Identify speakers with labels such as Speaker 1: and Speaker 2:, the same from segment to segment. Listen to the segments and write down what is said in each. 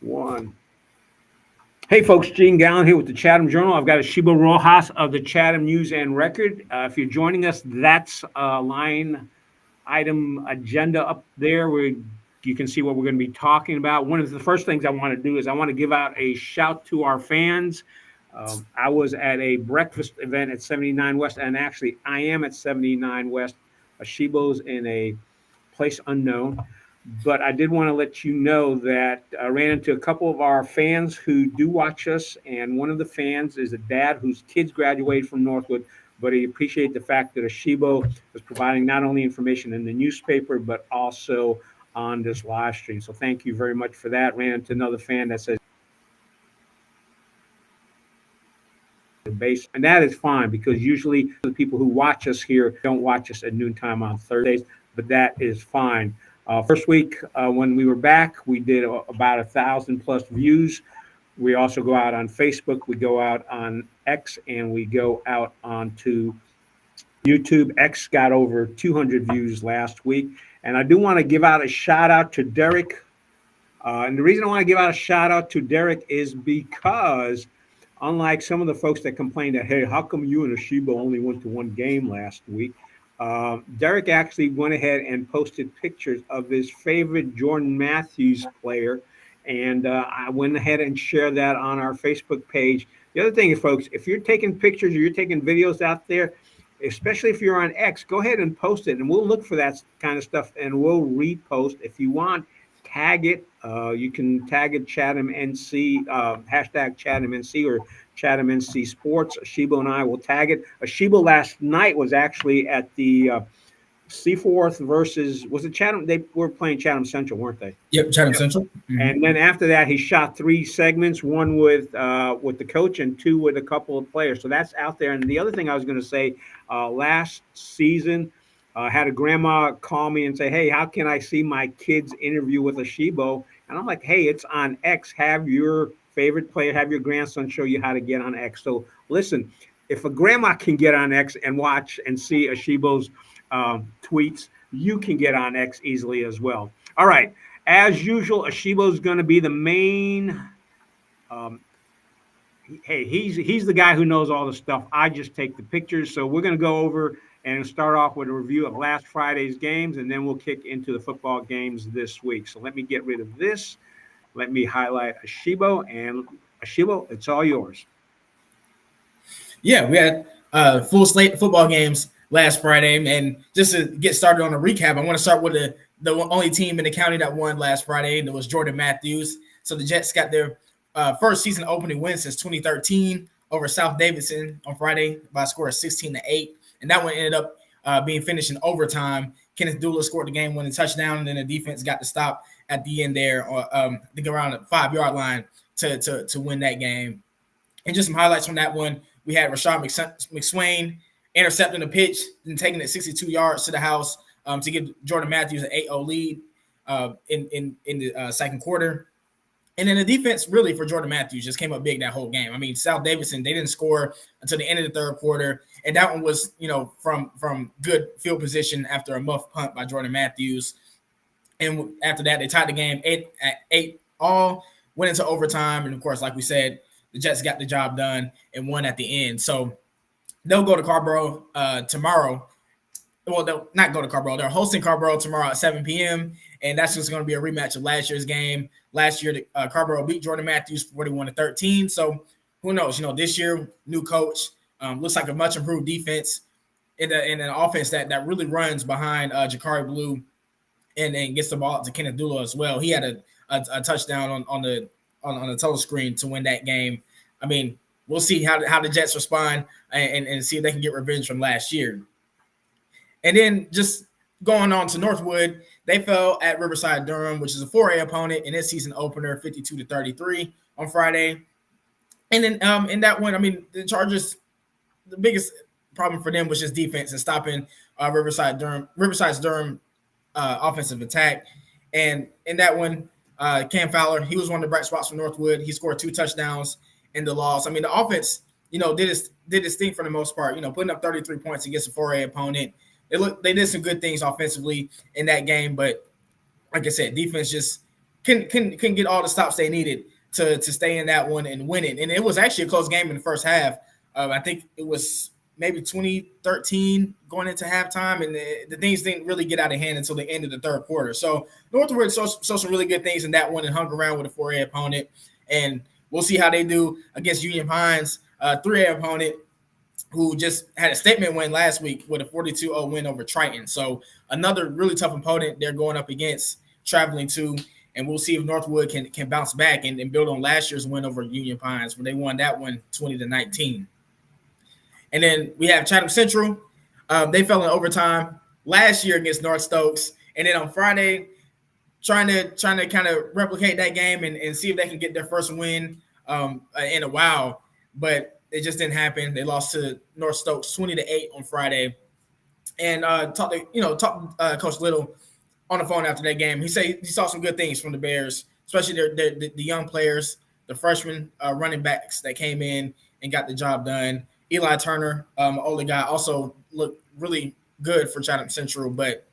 Speaker 1: One. Hey, folks, Gene Galin here with the Chatham Journal. I've got Asheebo Rojas of the Chatham News and Record. If you're joining us, that's line item agenda up there where you can see what we're going to be talking about. One of the first things I want to do is I want to give out a shout to our fans. I was at a breakfast event at 79 West, and actually I am at 79 West. Asheebo's in a place unknown. But I did want to let you know that I ran into a couple of our fans who do watch us, and one of the fans is a dad whose kids graduated from Northwood, but he appreciated the fact that Asheebo was providing not only information in the newspaper, but also on this live stream. So thank you very much for that. Ran into another fan that says base, and that is fine because usually the people who watch us here don't watch us at noontime on Thursdays, but that is fine. First week when we were back, we did about 1,000+ views. We also go out on Facebook, we go out on X, and we go out onto YouTube. X got over 200 views last week. And I do want to give out a shout out to Derek. And the reason I want to give out a shout out to Derek is because unlike some of the folks that complained that, hey, how come you and Asheebo only went to one game last week? Derek actually went ahead and posted pictures of his favorite Jordan Matthews player. And I went ahead and shared that on our Facebook page. The other thing is, folks, if you're taking pictures or you're taking videos out there, especially if you're on X, go ahead and post it. And we'll look for that kind of stuff and we'll repost. If you want, tag it. You can tag it ChathamNC, hashtag ChathamNC or ChathamNC Sports. Asheebo and I will tag it. Asheebo last night was actually at the Seaforth versus, was it Chatham? They were playing Chatham Central, weren't they?
Speaker 2: Yep, Chatham Central.
Speaker 1: Mm-hmm. And then after that, he shot 3 segments, one with the coach and 2 with a couple of players. So that's out there. And the other thing I was going to say, last season, had a grandma call me and say, hey, how can I see my kid's interview with Asheebo? And I'm like, hey, it's on X. Have your favorite player, have your grandson show you how to get on X. So listen, if a grandma can get on X and watch and see Asheebo's tweets, you can get on X easily as well. All right. As usual, Asheebo's going to be the main. Hey, he's the guy who knows all the stuff. I just take the pictures. So we're going to go over and start off with a review of last Friday's games, and then we'll kick into the football games this week. So let me get rid of this. Let me highlight Asheebo, and Asheebo, it's all yours.
Speaker 2: Yeah, we had full slate of football games last Friday, and just to get started on a recap, I want to start with the only team in the county that won last Friday, and it was Jordan Matthews. So the Jets got their first season opening win since 2013 over South Davidson on Friday by a score of 16-8, and that one ended up being finished in overtime. Kenneth Dula scored the game-winning touchdown, and then the defense got the stop at the end there, I think around the 5-yard line to win that game. And just some highlights from that one, we had Rashad McSwain intercepting a pitch and taking it 62 yards to the house to give Jordan Matthews an 8-0 lead in the second quarter. And then the defense really for Jordan Matthews just came up big that whole game. I mean, South Davidson, they didn't score until the end of the third quarter. And that one was, from good field position after a muff punt by Jordan Matthews. And after that, they tied the game 8 all, went into overtime. And, of course, like we said, the Jets got the job done and won at the end. So they'll go to Carborough tomorrow. Well, they'll not go to Carborough. They're hosting Carborough tomorrow at 7 p.m., and that's just going to be a rematch of last year's game. Last year, Carborough beat Jordan Matthews 41-13. So who knows? This year, new coach, looks like a much improved defense in an offense that really runs behind Jakari Blue and gets the ball to Kenneth Dula as well. He had a touchdown on the total screen to win that game. I mean, we'll see how the Jets respond and see if they can get revenge from last year. And then just going on to Northwood, they fell at Riverside Durham, which is a 4A opponent in its season opener, 52-33 on Friday. And then in that one, I mean, the Chargers, the biggest problem for them was just defense and stopping Riverside's Durham offensive attack. And in that one, Cam Fowler, he was one of the bright spots for Northwood. He scored 2 touchdowns in the loss. I mean, the offense, did its thing for the most part, putting up 33 points against a 4A opponent. They did some good things offensively in that game, but like I said, defense just couldn't get all the stops they needed to stay in that one and win it. And it was actually a close game in the first half. I think it was maybe 2013 going into halftime, and the things didn't really get out of hand until the end of the third quarter. So Northwood saw some really good things in that one and hung around with a 4A opponent. And we'll see how they do against Union Pines, 3A opponent, who just had a statement win last week with a 42-0 win over Triton. So another really tough opponent they're going up against, traveling to, and we'll see if Northwood can bounce back and build on last year's win over Union Pines, where they won that one 20-19. And then we have Chatham Central. They fell in overtime last year against North Stokes. And then on Friday, trying to kind of replicate that game and see if they can get their first win in a while. But it just didn't happen. They lost to North Stokes 20-8 on Friday. And talked to Coach Little on the phone after that game. He said he saw some good things from the Bears, especially the young players, the freshman running backs that came in and got the job done. Eli Turner, older guy, also looked really good for Chatham Central. But,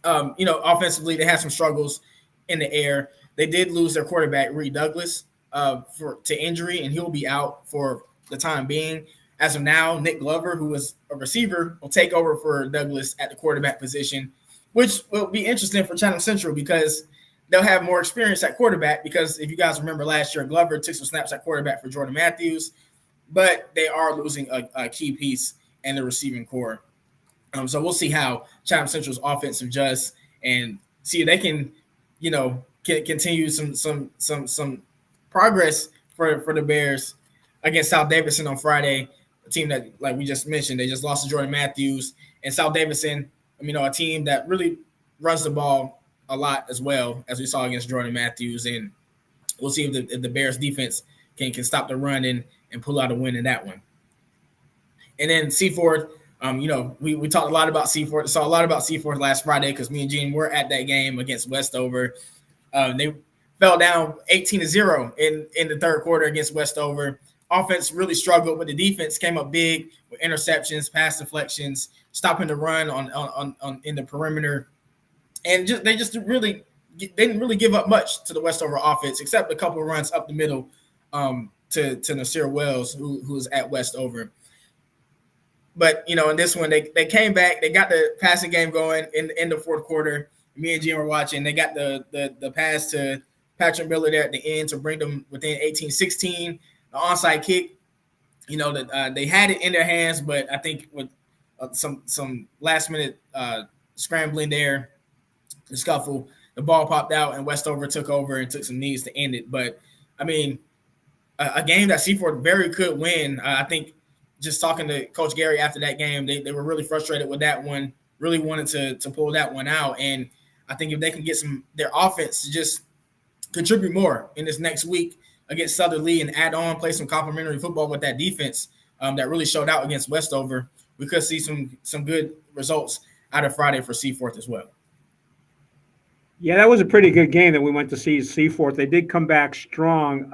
Speaker 2: offensively, they had some struggles in the air. They did lose their quarterback, Reed Douglas, to injury, and he'll be out for the time being. As of now, Nick Glover, who was a receiver, will take over for Douglas at the quarterback position, which will be interesting for Chatham Central because they'll have more experience at quarterback because if you guys remember last year, Glover took some snaps at quarterback for Jordan Matthews, but they are losing a key piece in the receiving core. So we'll see how Chatham Central's offense adjusts and see if they can, continue some progress for the Bears against South Davidson on Friday, a team that, like we just mentioned, they just lost to Jordan Matthews. And South Davidson, a team that really runs the ball a lot as well, as we saw against Jordan Matthews. And we'll see if the Bears defense can stop the run and pull out a win in that one. And then Seaford, we talked a lot about Seaford. Saw a lot about Seaford last Friday because me and Gene were at that game against Westover. They fell down 18-0 in the third quarter against Westover. Offense really struggled, but the defense came up big with interceptions, pass deflections, stopping the run on in the perimeter, and they didn't really give up much to the Westover offense except a couple of runs up the middle to Nasir Wells, who's at Westover. But in this one, they came back, they got the passing game going in the fourth quarter. Me and Jim were watching. They got the pass to Patrick Miller there at the end to bring them within 18-16. The onside kick, they had it in their hands, but I think with some last minute scrambling there, the scuffle, the ball popped out and Westover took over and took some knees to end it. But a game that Seaford very could win. I think just talking to Coach Gary after that game, they were really frustrated with that one, really wanted to pull that one out. And I think if they can get their offense to just contribute more in this next week against Southern Lee and add on, play some complimentary football with that defense that really showed out against Westover, we could see some good results out of Friday for Seaforth as well.
Speaker 1: Yeah, that was a pretty good game that we went to see Seaforth. They did come back strong.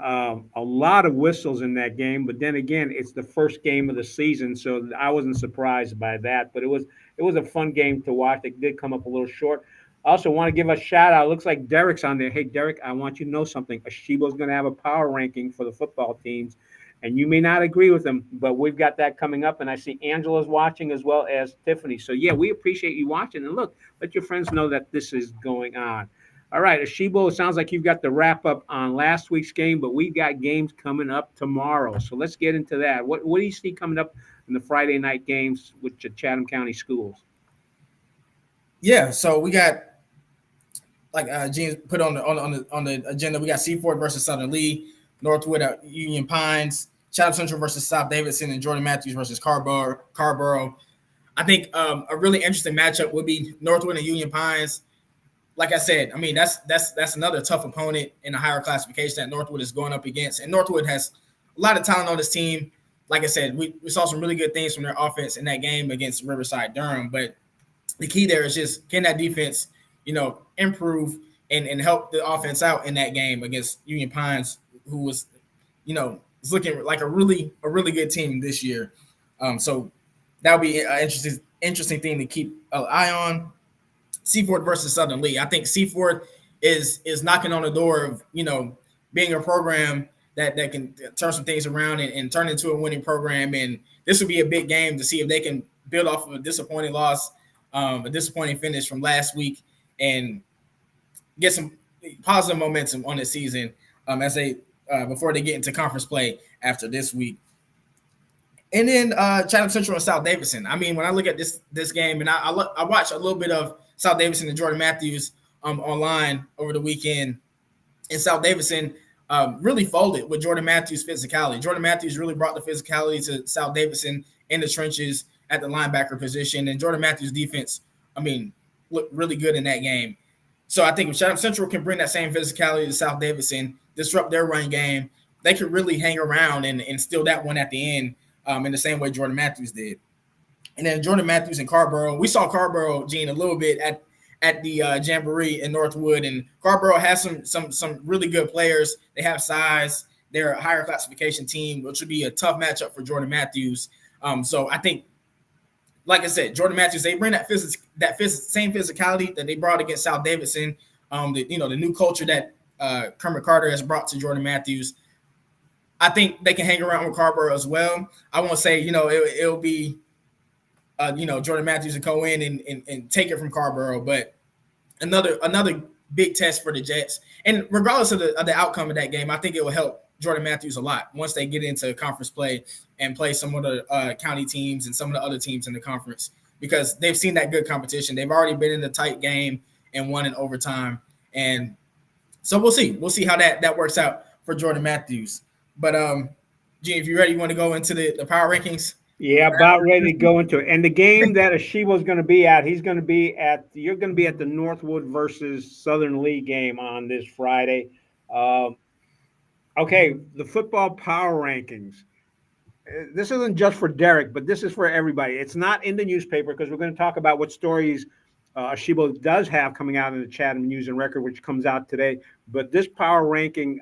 Speaker 1: A lot of whistles in that game, but then again, it's the first game of the season, so I wasn't surprised by that. But it was a fun game to watch. They did come up a little short. I also want to give a shout out. It looks like Derek's on there. Hey, Derek, I want you to know something. Asheebo's going to have a power ranking for the football teams, and you may not agree with him, but we've got that coming up. And I see Angela's watching as well as Tiffany. So, yeah, we appreciate you watching. And look, let your friends know that this is going on. All right, Asheebo, it sounds like you've got the wrap up on last week's game, but we've got games coming up tomorrow. So let's get into that. What do you see coming up in the Friday night games with the Chatham County schools?
Speaker 2: Yeah, so we got, like Gene put on the agenda, we got Seaford versus Southern Lee, Northwood at Union Pines, Chatham Central versus South Davidson, and Jordan Matthews versus Carborough. I think a really interesting matchup would be Northwood and Union Pines. Like I said, that's another tough opponent in the higher classification that Northwood is going up against. And Northwood has a lot of talent on this team. Like I said, we saw some really good things from their offense in that game against Riverside Durham. But the key there is just, can that defense, improve and help the offense out in that game against Union Pines, who was, is looking like a really good team this year. So that'll be an interesting thing to keep an eye on. Seaford versus Southern Lee. I think Seaford is knocking on the door of being a program that can turn some things around and turn into a winning program. And this would be a big game to see if they can build off of a disappointing loss, a disappointing finish from last week, and get some positive momentum on the season as they before they get into conference play after this week. And then Chatham Central and South Davidson. I mean, when I look at this game, and I watched a little bit of South Davidson and Jordan Matthews online over the weekend, and South Davidson really folded with Jordan Matthews' physicality. Jordan Matthews really brought the physicality to South Davidson in the trenches at the linebacker position, and Jordan Matthews' defense, I mean, looked really good in that game. So I think if Chatham Central can bring that same physicality to South Davidson, disrupt their run game, they could really hang around and steal that one at the end in the same way Jordan Matthews did. And then Jordan Matthews and Carborough, we saw Carborough, Gene, a little bit at the Jamboree in Northwood, and Carborough has some really good players. They have size. They're a higher classification team, which would be a tough matchup for Jordan Matthews. So I think, like I said, Jordan Matthews, they bring that same physicality that they brought against South Davidson. The new culture that Kermit Carter has brought to Jordan Matthews. I think they can hang around with Carborough as well. I won't say it'll be Jordan Matthews to go in and take it from Carborough, but another big test for the Jets. And regardless of the outcome of that game, I think it will help Jordan Matthews a lot once they get into conference play and play some of the county teams and some of the other teams in the conference, because they've seen that good competition. They've already been in a tight game and won in overtime. And so we'll see. We'll see how that works out for Jordan Matthews. But, Gene, if you're ready, you want to go into the power rankings?
Speaker 1: Yeah, about ready to go into it. And the game that Asheebo is going to be at, you're going to be at the Northwood versus Southern Lee game on this Friday. Okay, the football power rankings. This isn't just for Derek, but this is for everybody. It's not in the newspaper because we're going to talk about what stories Asheebo does have coming out in the Chatham News and Record, which comes out today. But this power ranking,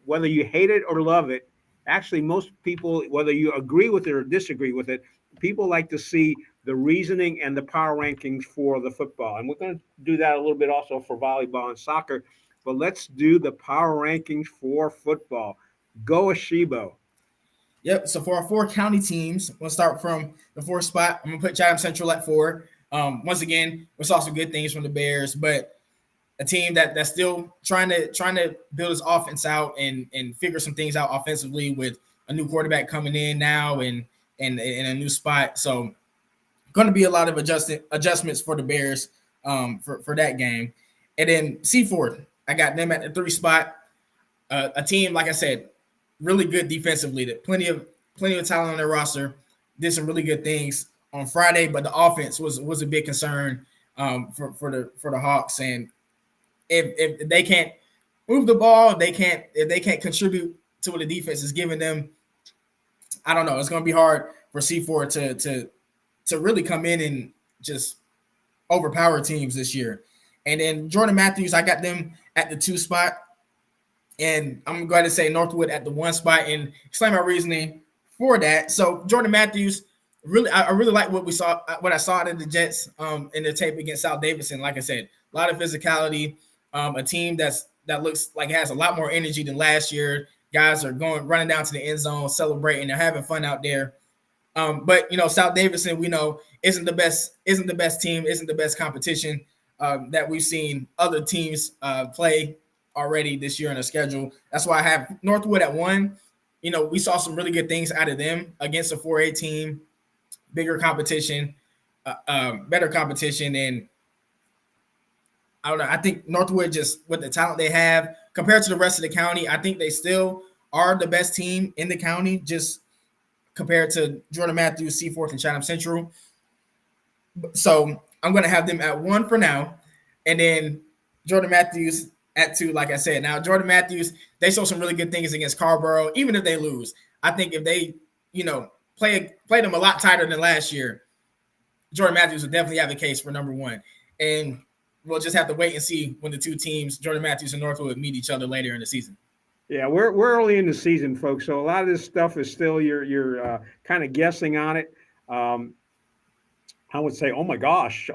Speaker 1: whether you hate it or love it, actually, most people, whether you agree with it or disagree with it, people like to see the reasoning and the power rankings for the football. And we're going to do that a little bit also for volleyball and soccer. But let's do the power rankings for football. Go Asheebo.
Speaker 2: Yep. So for our 4 county teams, we'll start from the 4th spot. I'm going to put Chatham Central at 4. Once again, we saw some good things from the Bears, but a team that's still trying to build its offense out and figure some things out offensively with a new quarterback coming in now and a new spot. So going to be a lot of adjustments for the Bears for that game. And then Seaford, I got them at the 3 spot. A team, like I said, really good defensively. That plenty of talent on their roster. Did some really good things on Friday, but the offense was a big concern for the Hawks. And if they can't move the ball, if they can't contribute to what the defense is giving them, I don't know. It's going to be hard for C4 to really come in and just overpower teams this year. And then Jordan Matthews, I got them at the 2 spot. And I'm going to say Northwood at the 1 spot and explain my reasoning for that. So Jordan Matthews, I really like what I saw in the Jets in the tape against South Davidson. Like I said, a lot of physicality, a team that looks like it has a lot more energy than last year. Guys are running down to the end zone, celebrating, they're having fun out there. But South Davidson, we know isn't the best team, isn't the best competition that we've seen other teams play already this year on the schedule. That's why I have Northwood at 1. We saw some really good things out of them against a 4A team, bigger competition, better competition. And I don't know. I think Northwood, just with the talent they have compared to the rest of the county, I think they still are the best team in the county, just compared to Jordan Matthews, Seaforth, and Chatham Central. So I'm going to have them at 1 for now. And then Jordan Matthews at 2, like I said. Now, Jordan Matthews, they show some really good things against Carborough, even if they lose. I think if they, play them a lot tighter than last year, Jordan Matthews would definitely have a case for number 1. And we'll just have to wait and see when the 2 teams, Jordan Matthews and Northwood, meet each other later in the season.
Speaker 1: Yeah, we're early in the season, folks. So a lot of this stuff is still you're kind of guessing on it. I would say, oh my gosh,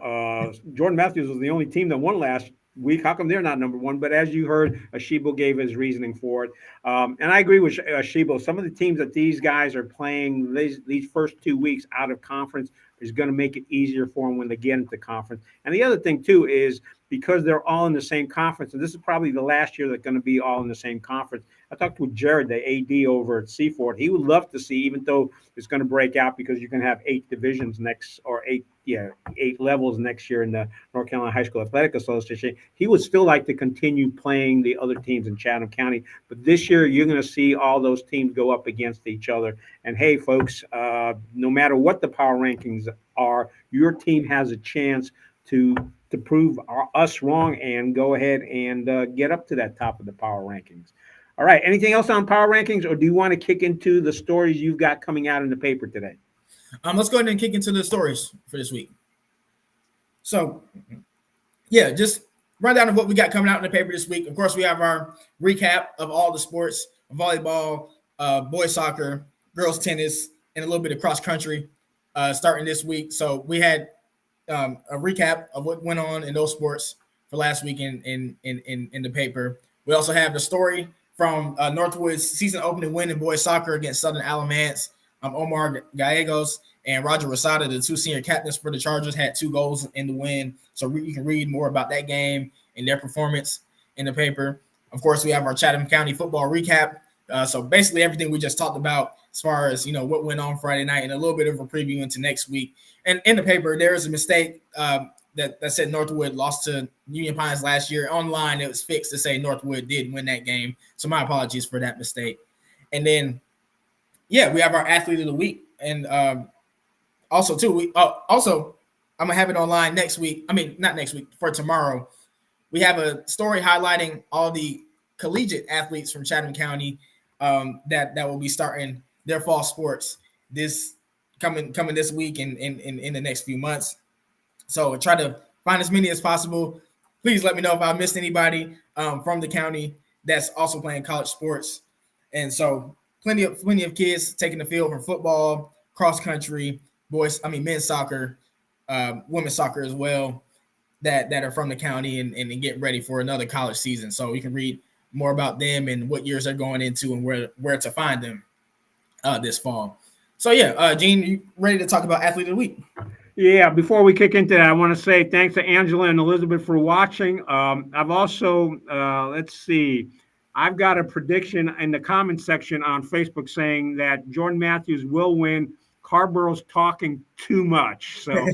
Speaker 1: Jordan Matthews was the only team that won last week. How come they're not number one? But as you heard, Asheebo gave his reasoning for it. And I agree with Asheebo. Some of the teams that these guys are playing these first 2 weeks out of conference is going to make it easier for them when they get into conference. And the other thing, too, is because they're all in the same conference, and this is probably the last year they're going to be all in the same conference. I talked with Jared, the AD over at Seaford. He would love to see, even though it's going to break out because you're going to have 8 divisions next, or 8 levels next year in the North Carolina High School Athletic Association. He would still like to continue playing the other teams in Chatham County. But this year, you're going to see all those teams go up against each other. And hey, folks, no matter what the power rankings are, your team has a chance to prove us wrong and go ahead and get up to that top of the power rankings. All right. Anything else on power rankings, or do you want to kick into the stories you've got coming out in the paper today?
Speaker 2: Let's go ahead and kick into the stories for this week. So, yeah, just rundown of what we got coming out in the paper this week. Of course, we have our recap of all the sports: volleyball, boys soccer, girls tennis, and a little bit of cross country starting this week. So we had a recap of what went on in those sports for last week in the paper. We also have the story from Northwood's season opening win in boys soccer against Southern Alamance. Omar Gallegos and Roger Rosada, the 2 senior captains for the Chargers, had 2 goals in the win. So you can read more about that game and their performance in the paper. Of course, we have our Chatham County football recap. So basically everything we just talked about as far as, what went on Friday night, and a little bit of a preview into next week. And in the paper, there is a mistake that said Northwood lost to Union Pines last year. Online, it was fixed to say Northwood did win that game. So my apologies for that mistake. And then, yeah, we have our athlete of the week. And also, too, I'm going to have it online next week. I mean, not next week, for tomorrow. We have a story highlighting all the collegiate athletes from Chatham County that will be starting their fall sports this coming this week and in the next few months. So try to find as many as possible. Please let me know if I missed anybody from the county that's also playing college sports. And so plenty of kids taking the field for football, cross country, men's soccer, women's soccer as well, that are from the county and get ready for another college season. So you can read more about them and what years they're going into and where to find them this fall. So yeah, Gene, you ready to talk about athlete of the week?
Speaker 1: Yeah, before we kick into that, I want to say thanks to Angela and Elizabeth for watching. I've also, let's see, I've got a prediction in the comment section on Facebook saying that Jordan Matthews will win. Carborough's talking too much. So,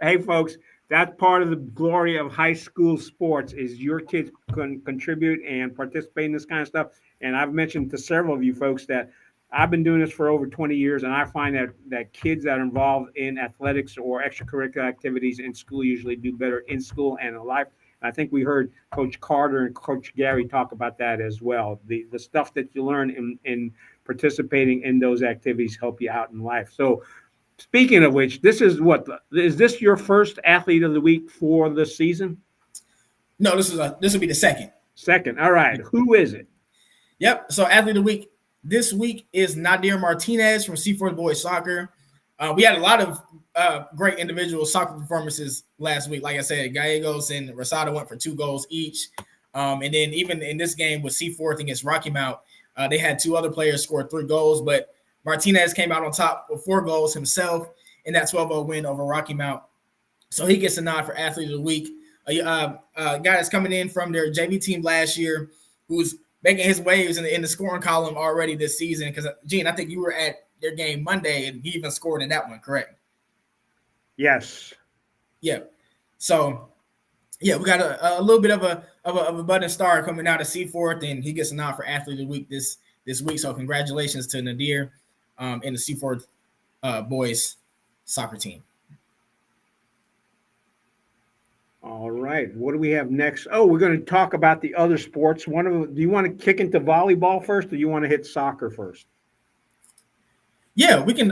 Speaker 1: hey, folks, that's part of the glory of high school sports is your kids can contribute and participate in this kind of stuff. And I've mentioned to several of you folks that I've been doing this for over 20 years, and I find that kids that are involved in athletics or extracurricular activities in school usually do better in school and in life. And I think we heard Coach Carter and Coach Gary talk about that as well. The stuff that you learn in participating in those activities help you out in life. So speaking of which, is this your first athlete of the week for the season?
Speaker 2: No, this will be the second.
Speaker 1: Second. All right. Who is it?
Speaker 2: Yep. So athlete of the week this week is Nadir Martinez from Seaford Boys Soccer. We had a lot of great individual soccer performances last week. Like I said, Gallegos and Rosada went for 2 goals each. And then even in this game with Seaforth against Rocky Mount, they had 2 other players score 3 goals, but Martinez came out on top with 4 goals himself in that 12-0 win over Rocky Mount. So he gets a nod for athlete of the week. A guy that's coming in from their JV team last year who's making his waves in the scoring column already this season. Because, Gene, I think you were at their game Monday, and he even scored in that one, correct?
Speaker 1: Yes.
Speaker 2: Yeah. So, yeah, we got a little bit of a budding star coming out of Seaforth, and he gets a nod for athlete of the week this week. So congratulations to Nadir and the Seaforth boys soccer team.
Speaker 1: All right. What do we have next? Oh, we're going to talk about the other sports. Do you want to kick into volleyball first, or do you want to hit soccer first?
Speaker 2: Yeah, we can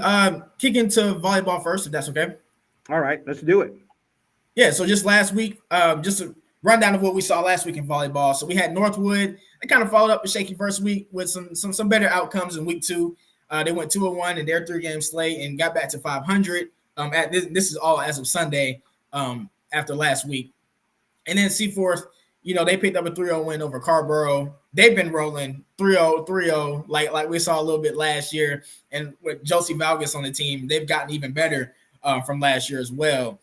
Speaker 2: kick into volleyball first, if that's okay.
Speaker 1: All right, let's do it.
Speaker 2: Yeah, so just last week, just a rundown of what we saw last week in volleyball. So we had Northwood. They kind of followed up a shaky first week with some better outcomes in week 2. They went 2-1 in their 3-game slate and got back to 500. This is all as of Sunday after last week. And then Seaforth, they picked up a 3-0 win over Carborough. They've been rolling 3-0, 3-0, like we saw a little bit last year. And with Josie Valgas on the team, they've gotten even better from last year as well.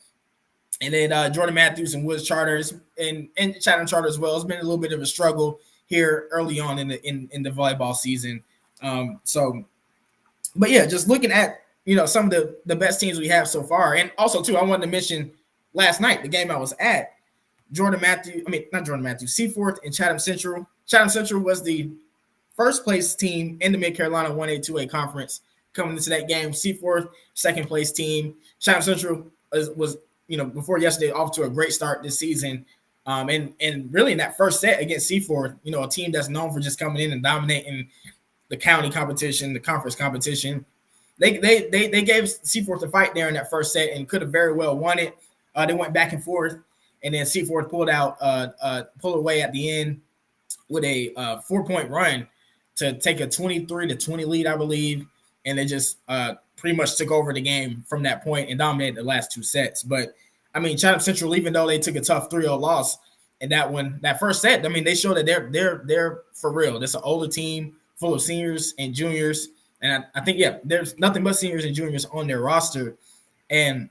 Speaker 2: And then Jordan Matthews and Woods Charters and Chatham Charter as well. It's been a little bit of a struggle here early on in the volleyball season. But yeah, just looking at some of the best teams we have so far, and also too, I wanted to mention last night the game I was at. Seaforth and Chatham Central. Chatham Central was the first place team in the Mid Carolina 1A 2A conference coming into that game. Seaforth, second place team. Chatham Central was before yesterday off to a great start this season. And really in that first set against Seaforth, a team that's known for just coming in and dominating the county competition, the conference competition. They gave Seaforth a fight there in that first set and could have very well won it. They went back and forth, and then Seaforth pulled away at the end with a 4-point run to take a 23-20 lead, I believe, and they just pretty much took over the game from that point and dominated the last two sets. But I mean, Chatham Central, even though they took a tough 3-0 loss in that first set, I mean, they showed that they're for real. That's an older team full of seniors and juniors, and I think there's nothing but seniors and juniors on their roster, and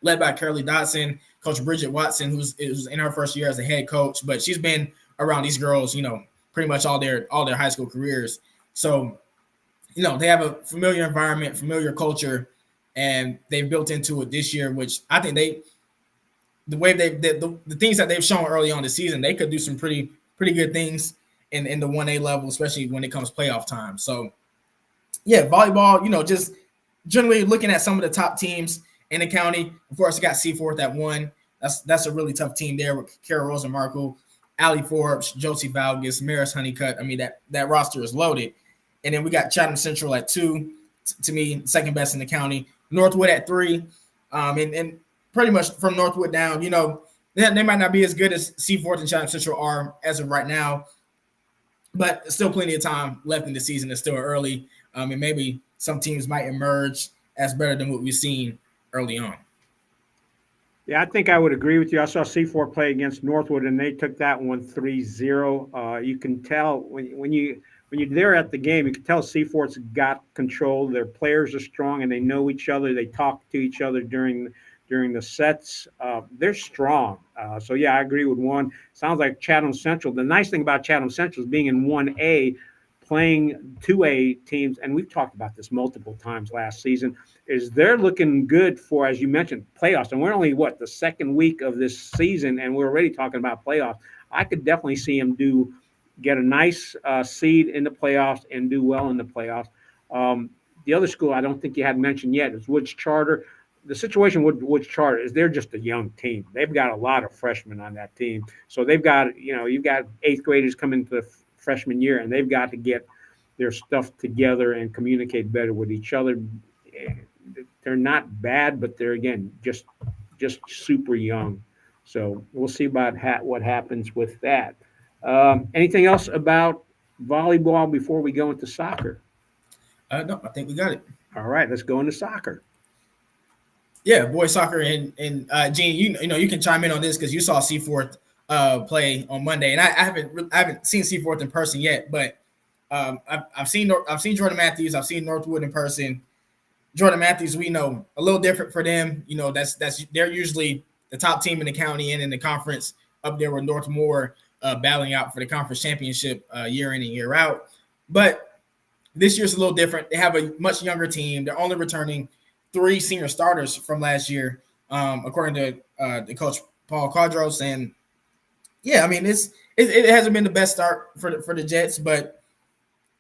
Speaker 2: led by Curly Dodson, Coach Bridget Watson, who's in her first year as a head coach, but she's been around these girls, pretty much all their high school careers. So, they have a familiar environment, familiar culture, and they've built into it this year, which I think the things that they've shown early on this season, they could do some pretty good things in the 1A level, especially when it comes playoff time. So, yeah, volleyball, just generally looking at some of the top teams in the county. Of course, you got Seaforth at 1. That's a really tough team there with Kara Rosenmarkle, Allie Forbes, Josie Valgas, Maris Honeycutt. I mean, that roster is loaded. And then we got Chatham Central at 2, to me, second best in the county. Northwood at 3. And pretty much from Northwood down, they might not be as good as Seaforth and Chatham Central are as of right now, but still plenty of time left in the season. It's still early. And maybe some teams might emerge as better than what we've seen early on.
Speaker 1: Yeah, I think I would agree with you. I saw C4 play against Northwood, and they took that one 3-0. You can tell when you're there at the game, you can tell C4's got control. Their players are strong, and they know each other. They talk to each other during the sets. They're strong. So, yeah, I agree with one. Sounds like Chatham Central. The nice thing about Chatham Central is being in 1A, playing 2A teams, and we've talked about this multiple times last season, is they're looking good for, as you mentioned, playoffs. And we're only, the second week of this season, and we're already talking about playoffs. I could definitely see them get a nice seed in the playoffs and do well in the playoffs. The other school I don't think you had mentioned yet is Woods Charter. The situation with Woods Charter is they're just a young team. They've got a lot of freshmen on that team. So they've got, you've got 8th graders coming to the freshman year, and they've got to get their stuff together and communicate better with each other. They're not bad, but they're, again, just super young. So we'll see about what happens with that. Anything else about volleyball before we go into soccer?
Speaker 2: No, I think we got it.
Speaker 1: All right, let's go into soccer.
Speaker 2: Yeah, boys soccer, and Gene, you can chime in on this because you saw Seaforth play on Monday, and I haven't seen Seaforth in person yet, but I've seen Jordan Matthews, I've seen Northwood in person. Jordan Matthews, we know a little different for them. They're usually the top team in the county and in the conference, up there with Northmore battling out for the conference championship year in and year out. But this year's a little different. They have a much younger team. They're only returning 3 senior starters from last year, according to the coach Paul Quadros. And yeah, I mean, it hasn't been the best start for the Jets, but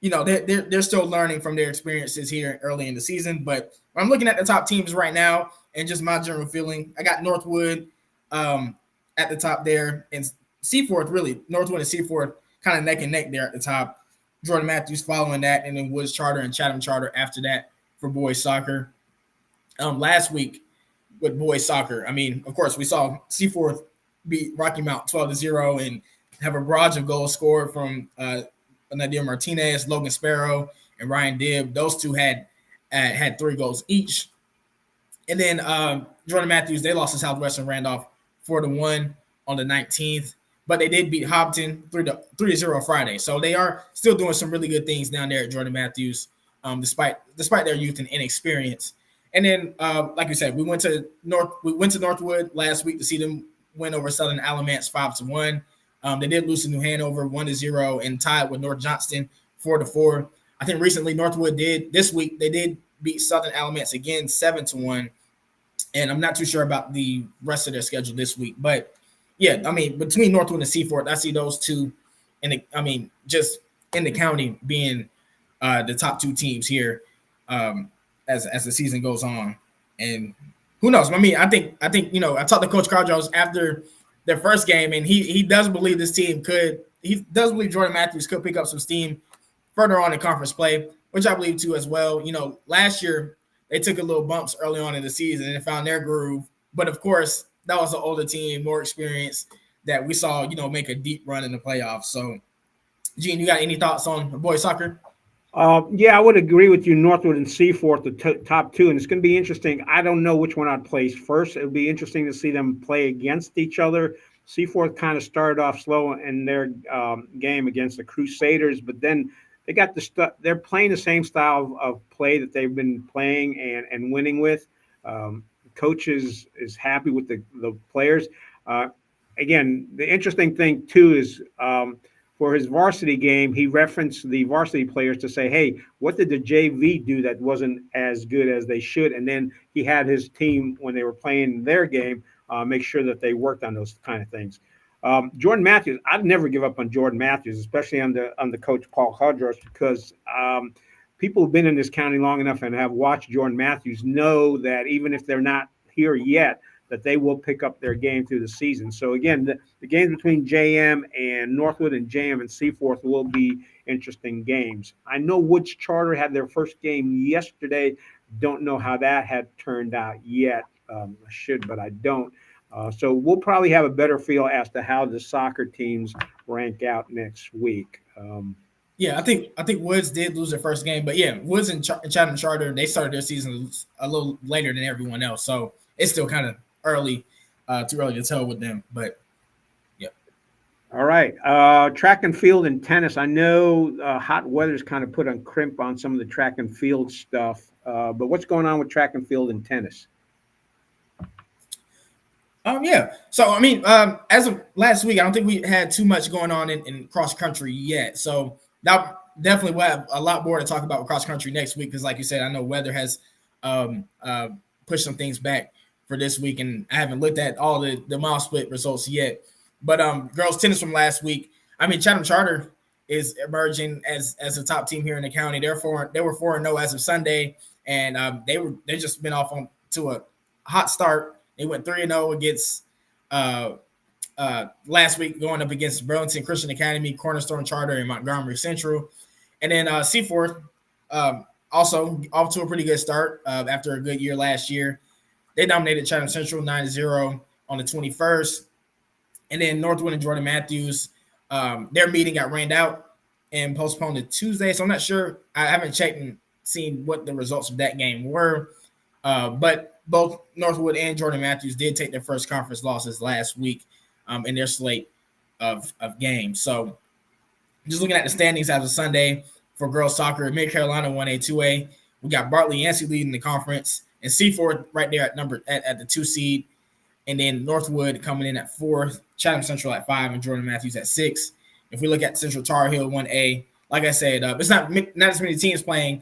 Speaker 2: they're still learning from their experiences here early in the season. But I'm looking at the top teams right now, and just my general feeling, I got Northwood at the top there, and Seaforth, really, Northwood and Seaforth kind of neck and neck there at the top. Jordan Matthews following that, and then Woods Charter and Chatham Charter after that for boys soccer. Last week with boys soccer, I mean, of course, we saw Seaforth beat Rocky Mount 12-0 and have a barrage of goals scored from Nadir Martinez, Logan Sparrow, and Ryan Dibb. Those two had 3 goals each. And then Jordan Matthews, they lost to Southwestern Randolph 4-1. on the 19th, but they did beat Hopton 3-0 Friday. So they are still doing some really good things down there at Jordan Matthews, despite their youth and inexperience. And then, like you said, we went to Northwood last week to see them win over Southern Alamance 5-1. They did lose to New Hanover 1-0 and tied with North Johnston 4-4. I think recently Northwood this week they did beat Southern Alamance again 7-1. And I'm not too sure about the rest of their schedule this week. But yeah, I mean, between Northwood and Seaforth, I see those two just in the county being the top two teams here as the season goes on. And who knows? I mean, I think I talked to Coach Cardros after their first game, and he does believe he does believe Jordan Matthews could pick up some steam further on in conference play, which I believe too as well. Last year they took a little bumps early on in the season and found their groove. But of course, that was an older team, more experience that we saw, make a deep run in the playoffs. So, Gene, you got any thoughts on boys soccer?
Speaker 1: Yeah, I would agree with you. Northwood and Seaforth, the top two, and it's going to be interesting. I don't know which one I'd place first. It'll be interesting to see them play against each other. Seaforth kind of started off slow in their game against the Crusaders, but then they got they're playing the same style of play that they've been playing and winning with. Coach is happy with the players. Again, the interesting thing too is for his varsity game, he referenced the varsity players to say, hey, what did the JV do that wasn't as good as they should? And then he had his team, when they were playing their game, make sure that they worked on those kind of things. Jordan Matthews, I'd never give up on Jordan Matthews, especially on the coach Paul Hudros, because people who've been in this county long enough and have watched Jordan Matthews know that even if they're not here yet, that they will pick up their game through the season. So again, the games between JM and Northwood and JM and Seaforth will be interesting games. I know Woods Charter had their first game yesterday. Don't know how that had turned out yet. I should, but I don't. So we'll probably have a better feel as to how the soccer teams rank out next week.
Speaker 2: Yeah, I think Woods did lose their first game, but yeah, Woods and Chatham Charter, they started their season a little later than everyone else, so it's still kind of early, too early to tell with them. But yeah.
Speaker 1: All right, track and field and tennis. I know hot weather's kind of put a crimp on some of the track and field stuff, but what's going on with track and field and tennis?
Speaker 2: Yeah. So I mean, as of last week, I don't think we had too much going on in cross country yet. So that definitely will have a lot more to talk about with cross country next week, because like you said, I know weather has pushed some things back for this week, and I haven't looked at all the mile split results yet. But girls tennis from last week, I mean, Chatham Charter is emerging as a top team here in the county. They were 4-0 as of Sunday, and they just been off to a hot start. They went 3-0 against last week, going up against Burlington Christian Academy, Cornerstone Charter, and Montgomery Central. And then Seaforth also off to a pretty good start after a good year last year. They dominated Chatham Central 9-0 on the 21st. And then Northwood and Jordan Matthews, their meeting got rained out and postponed to Tuesday. So I'm not sure. I haven't checked and seen what the results of that game were. But both Northwood and Jordan Matthews did take their first conference losses last week in their slate of games. So just looking at the standings as of Sunday for girls soccer, Mid Carolina 1A, 2A. We got Bartley Yancey leading the conference, and Seaforth right there at the 2 seed. And then Northwood coming in at 4th, Chatham Central at 5, and Jordan Matthews at 6. If we look at Central Tar Heel 1A, like I said, it's not as many teams playing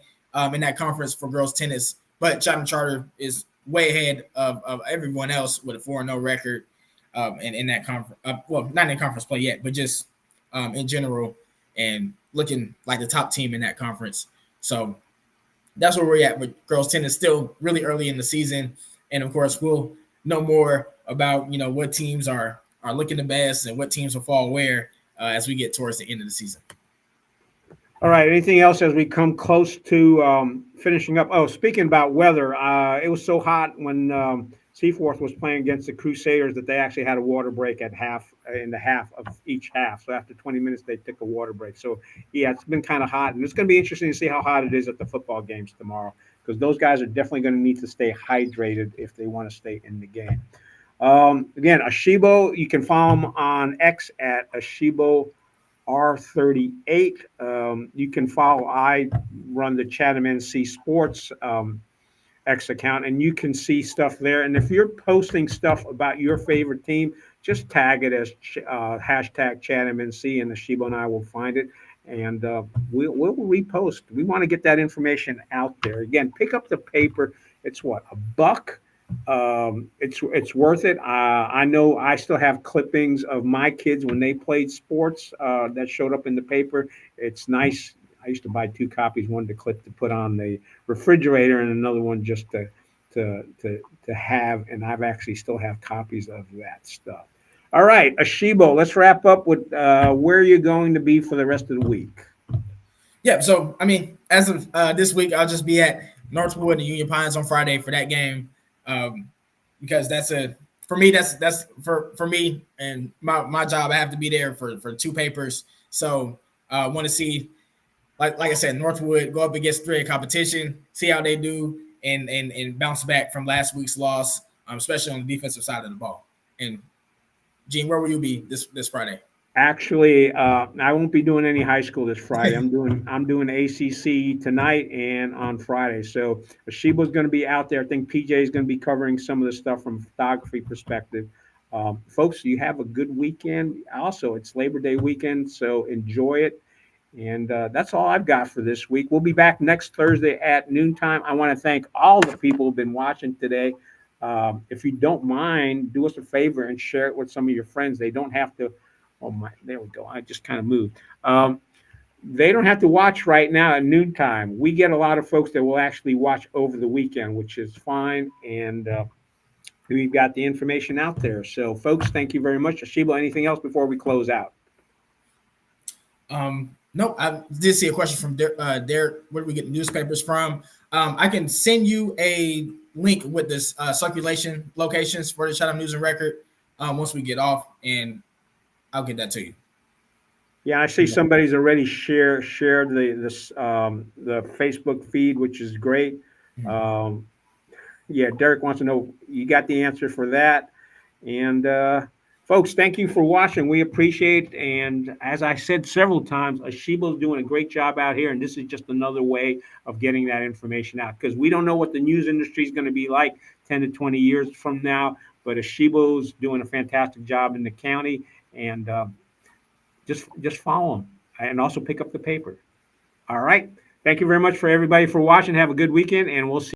Speaker 2: in that conference for girls tennis, but Chatham Charter is way ahead of everyone else with a 4-0 record in that conference. Well, not in conference play yet, but just in general, and looking like the top team in that conference. So that's where we're at with girls tennis, still really early in the season. And of course, we'll know more about, what teams are looking the best and what teams will fall where as we get towards the end of the season.
Speaker 1: All right. Anything else as we come close to finishing up? Oh, speaking about weather, it was so hot when Seaforth was playing against the Crusaders that they actually had a water break at in the half of each half. So after 20 minutes, they took a water break. So yeah, it's been kind of hot, and it's going to be interesting to see how hot it is at the football games tomorrow, because those guys are definitely going to need to stay hydrated if they want to stay in the game. Again, Asheebo, you can follow him on X at Asheebo R38. You can follow, I run the ChathamNC Sports X account, and you can see stuff there. And if you're posting stuff about your favorite team, just tag it as hashtag ChathamNC, and Asheebo and I will find it. And we'll repost. We want to get that information out there. Again, pick up the paper. It's what, a buck? It's worth it. I know I still have clippings of my kids when they played sports that showed up in the paper. It's nice. I used to buy two copies, one to clip to put on the refrigerator, and another one just to have. And I've actually still have copies of that stuff. All right, Asheebo, let's wrap up with where you're going to be for the rest of the week.
Speaker 2: Yeah, so I mean, as of this week, I'll just be at Northwood and Union Pines on Friday for that game, because that's a for me that's for me and my job. I have to be there for two papers, so I want to see like I said, Northwood go up against 3A competition, see how they do, and bounce back from last week's loss, especially on the defensive side of the ball. And Gene, where will you be this Friday?
Speaker 1: Actually, I won't be doing any high school this Friday. I'm doing ACC tonight and on Friday. So Asheebo's going to be out there. I think PJ is going to be covering some of the stuff from a photography perspective. Folks, you have a good weekend. Also, it's Labor Day weekend, so enjoy it. And that's all I've got for this week. We'll be back next Thursday at noontime. I want to thank all the people who've been watching today. If you don't mind, do us a favor and share it with some of your friends. They don't have to. Oh my, there we go. I just kind of moved. They don't have to watch right now at noontime. We get a lot of folks that will actually watch over the weekend, which is fine. And we've got the information out there. So, folks, thank you very much. Asheebo, anything else before we close out?
Speaker 2: No, I did see a question from Derek. Where do we get the newspapers from? I can send you a link with this circulation locations for the Chatham News and Record once we get off, and I'll get that to you.
Speaker 1: Yeah, I see somebody's already shared the Facebook feed, which is great. Um, yeah, Derek wants to know you got the answer for that. And folks, thank you for watching. We appreciate it. And as I said several times, Asheebo's doing a great job out here, and this is just another way of getting that information out because we don't know what the news industry is going to be like 10 to 20 years from now. But Asheebo's doing a fantastic job in the county, and just follow them and also pick up the paper. All right. Thank you very much for everybody for watching. Have a good weekend, and we'll see.